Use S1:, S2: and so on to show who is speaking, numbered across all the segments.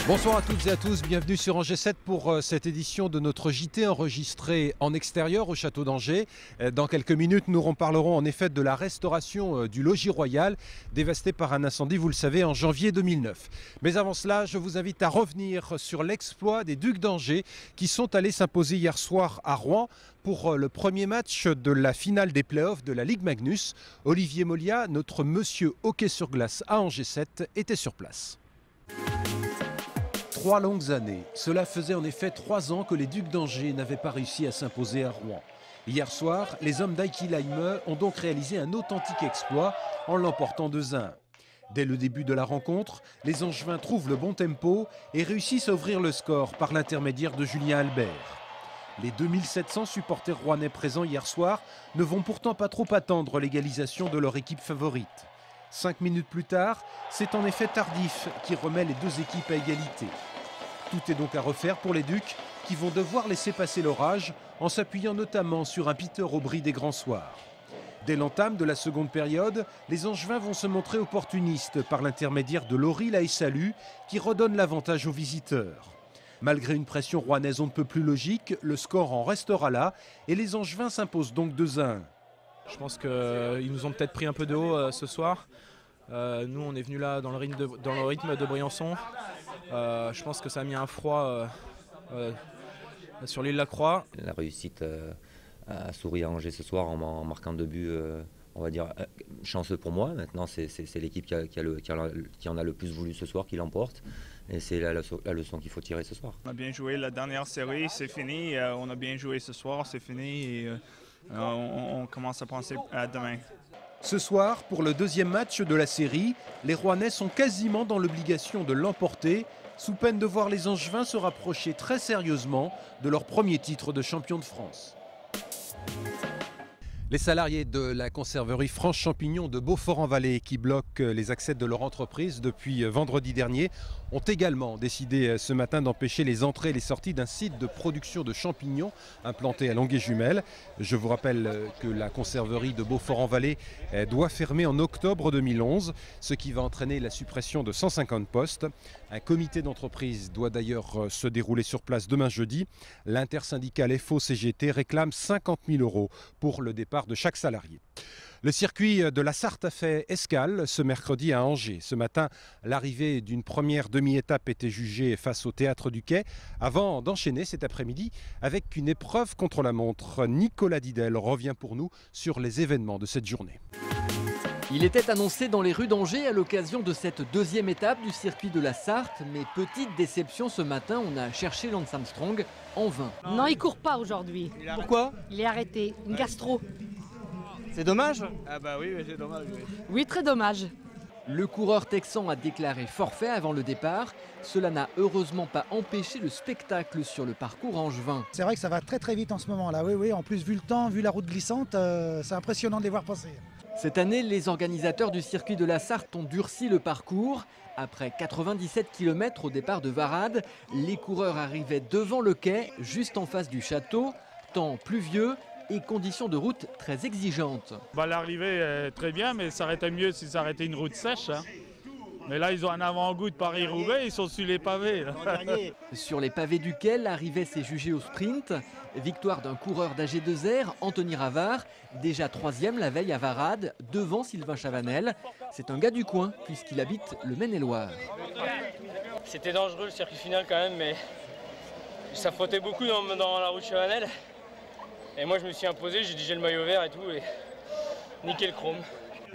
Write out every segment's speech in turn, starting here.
S1: Bonsoir à toutes et à tous, bienvenue sur Angers 7 pour cette édition de notre JT enregistrée en extérieur au château d'Angers. Dans quelques minutes, nous reparlerons en effet de la restauration du logis royal dévasté par un incendie, vous le savez, en janvier 2009. Mais avant cela, je vous invite à revenir sur l'exploit des Ducs d'Angers qui sont allés s'imposer hier soir à Rouen pour le premier match de la finale des playoffs de la Ligue Magnus. Olivier Molia, notre monsieur hockey sur glace à Angers 7, était sur place. 3 longues années. Cela faisait en effet 3 ans que les Ducs d'Angers n'avaient pas réussi à s'imposer à Rouen. Hier soir, les hommes d'Heikki Laime ont donc réalisé un authentique exploit en l'emportant 2-1. Dès le début de la rencontre, les Angevins trouvent le bon tempo et réussissent à ouvrir le score par l'intermédiaire de Julien Albert. Les 2700 supporters rouennais présents hier soir ne vont pourtant pas trop attendre l'égalisation de leur équipe favorite. 5 minutes plus tard, c'est en effet Tardif qui remet les deux équipes à égalité. Tout est donc à refaire pour les Ducs qui vont devoir laisser passer l'orage en s'appuyant notamment sur un Peter Aubry des grands soirs. Dès l'entame de la seconde période, les Angevins vont se montrer opportunistes par l'intermédiaire de Laurie Laessalu qui redonne l'avantage aux visiteurs. Malgré une pression rouennaise on ne peut plus logique, le score en restera là et les Angevins s'imposent donc 2-1.
S2: Je pense qu'ils nous ont peut-être pris un peu de haut ce soir. Nous, on est venus là dans le rythme de Briançon. Je pense que ça a mis un froid sur l'île Lacroix.
S3: La réussite à sourire à Angers ce soir en marquant 2 buts, on va dire chanceux pour moi. Maintenant, c'est l'équipe qui en a le plus voulu ce soir qui l'emporte. Et c'est la leçon qu'il faut tirer ce soir.
S4: On a bien joué la dernière série, c'est fini. On a bien joué ce soir, c'est fini. Et, on commence à penser à demain.
S1: Ce soir, pour le deuxième match de la série, les Rouennais sont quasiment dans l'obligation de l'emporter, sous peine de voir les Angevins se rapprocher très sérieusement de leur premier titre de champion de France. Les salariés de la conserverie France Champignon de Beaufort-en-Vallée qui bloquent les accès de leur entreprise depuis vendredi dernier ont également décidé ce matin d'empêcher les entrées et les sorties d'un site de production de champignons implanté à Longué-Jumelles. Je vous rappelle que la conserverie de Beaufort-en-Vallée doit fermer en octobre 2011, ce qui va entraîner la suppression de 150 postes. Un comité d'entreprise doit d'ailleurs se dérouler sur place demain jeudi. L'intersyndicale FO-CGT réclame 50 000 € pour le départ de chaque salarié. Le circuit de la Sarthe a fait escale ce mercredi à Angers. Ce matin, l'arrivée d'une première demi-étape était jugée face au Théâtre du Quai avant d'enchaîner cet après-midi avec une épreuve contre la montre. Nicolas Didel revient pour nous sur les événements de cette journée.
S5: Il était annoncé dans les rues d'Angers à l'occasion de cette deuxième étape du circuit de la Sarthe, mais petite déception ce matin, on a cherché Lance Armstrong en vain.
S6: Non, il court pas aujourd'hui.
S2: Pourquoi?
S6: Il est arrêté, une gastro.
S2: C'est dommage.
S4: Ah bah oui, c'est dommage. Oui.
S6: Oui, très dommage.
S5: Le coureur texan a déclaré forfait avant le départ. Cela n'a heureusement pas empêché le spectacle sur le parcours angevin.
S7: C'est vrai que ça va très très vite en ce moment-là. Oui, en plus vu le temps, vu la route glissante, c'est impressionnant de les voir passer.
S5: Cette année, les organisateurs du circuit de la Sarthe ont durci le parcours. Après 97 km au départ de Varade, les coureurs arrivaient devant le quai, juste en face du château. Temps pluvieux et conditions de route très exigeantes.
S8: L'arrivée est très bien, mais ça aurait été mieux si ça aurait été une route sèche. Hein. Mais là, ils ont un avant-goût de Paris-Roubaix, ils sont sur les pavés.
S5: Sur les pavés du quai, l'arrivée s'est jugée au sprint. Victoire d'un coureur d'AG2R, Anthony Ravard, déjà 3e la veille à Varade, devant Sylvain Chavanel. C'est un gars du coin, puisqu'il habite le Maine-et-Loire.
S9: C'était dangereux le circuit final quand même, mais ça frottait beaucoup dans la route Chavanel. Et moi je me suis imposé, j'ai dit j'ai le maillot vert et tout, et nickel chrome.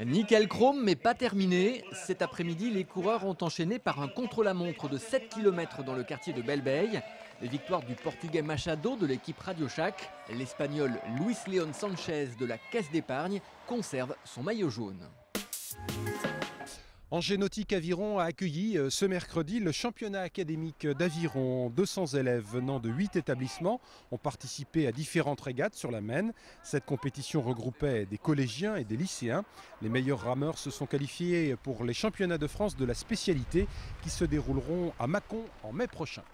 S5: Nickel chrome, mais pas terminé. Cet après-midi, les coureurs ont enchaîné par un contre-la-montre de 7 km dans le quartier de Belleveille. Victoire du Portugais Machado de l'équipe Radio Shack. L'Espagnol Luis León Sanchez de la Caisse d'épargne conserve son maillot jaune.
S1: Angers Nautique Aviron a accueilli ce mercredi le championnat académique d'Aviron. 200 élèves venant de 8 établissements ont participé à différentes régates sur la Maine. Cette compétition regroupait des collégiens et des lycéens. Les meilleurs rameurs se sont qualifiés pour les championnats de France de la spécialité qui se dérouleront à Mâcon en mai prochain.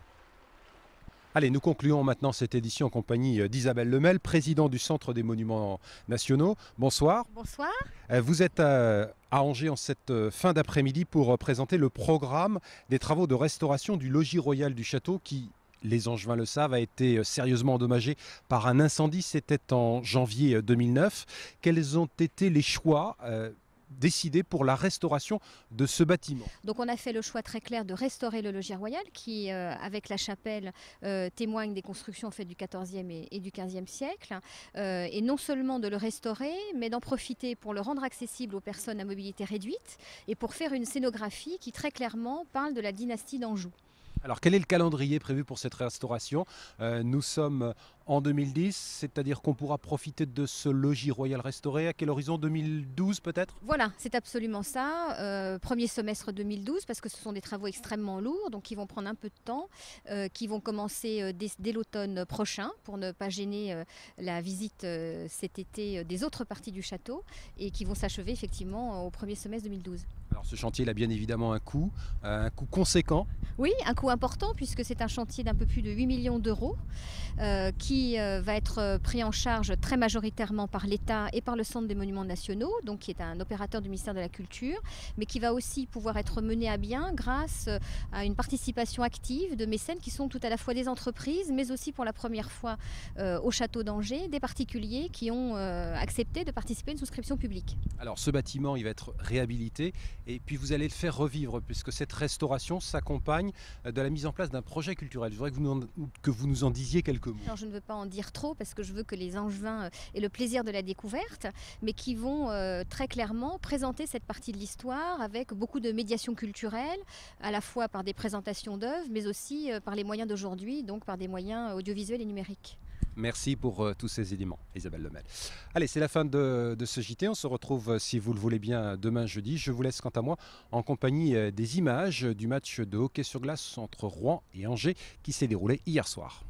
S1: Allez, nous concluons maintenant cette édition en compagnie d'Isabelle Lemel, présidente du Centre des Monuments Nationaux. Bonsoir.
S10: Bonsoir.
S1: Vous êtes à Angers en cette fin d'après-midi pour présenter le programme des travaux de restauration du logis royal du château qui, les Angevins le savent, a été sérieusement endommagé par un incendie. C'était en janvier 2009. Quels ont été les choix décidé pour la restauration de ce bâtiment?
S10: Donc on a fait le choix très clair de restaurer le logis royal qui, avec la chapelle, témoigne des constructions faites du XIVe et du XVe siècle. Et non seulement de le restaurer, mais d'en profiter pour le rendre accessible aux personnes à mobilité réduite et pour faire une scénographie qui très clairement parle de la dynastie d'Anjou.
S1: Alors quel est le calendrier prévu pour cette restauration? Nous sommes en 2010, c'est-à-dire qu'on pourra profiter de ce logis royal restauré à quel horizon? 2012 peut-être?
S10: Voilà, c'est absolument ça. Premier semestre 2012, parce que ce sont des travaux extrêmement lourds, donc qui vont prendre un peu de temps, qui vont commencer dès l'automne prochain pour ne pas gêner la visite cet été des autres parties du château et qui vont s'achever effectivement au premier semestre 2012.
S1: Alors ce chantier il a bien évidemment un coût conséquent.
S10: Oui, un coût important puisque c'est un chantier d'un peu plus de 8 millions d'euros qui va être pris en charge très majoritairement par l'État et par le Centre des Monuments Nationaux, donc qui est un opérateur du ministère de la Culture, mais qui va aussi pouvoir être mené à bien grâce à une participation active de mécènes qui sont tout à la fois des entreprises, mais aussi pour la première fois au château d'Angers, des particuliers qui ont accepté de participer à une souscription publique.
S1: Alors ce bâtiment il va être réhabilité et puis vous allez le faire revivre puisque cette restauration s'accompagne de la mise en place d'un projet culturel. Je voudrais que vous nous en disiez quelques mots.
S10: Alors, je ne veux pas en dire trop parce que je veux que les Angevins aient le plaisir de la découverte, mais qui vont très clairement présenter cette partie de l'histoire avec beaucoup de médiation culturelle, à la fois par des présentations d'œuvres, mais aussi par les moyens d'aujourd'hui, donc par des moyens audiovisuels et numériques.
S1: Merci pour tous ces éléments, Isabelle Lemel. Allez, c'est la fin de ce JT. On se retrouve, si vous le voulez bien, demain jeudi. Je vous laisse quant à moi en compagnie des images du match de hockey sur glace entre Rouen et Angers qui s'est déroulé hier soir.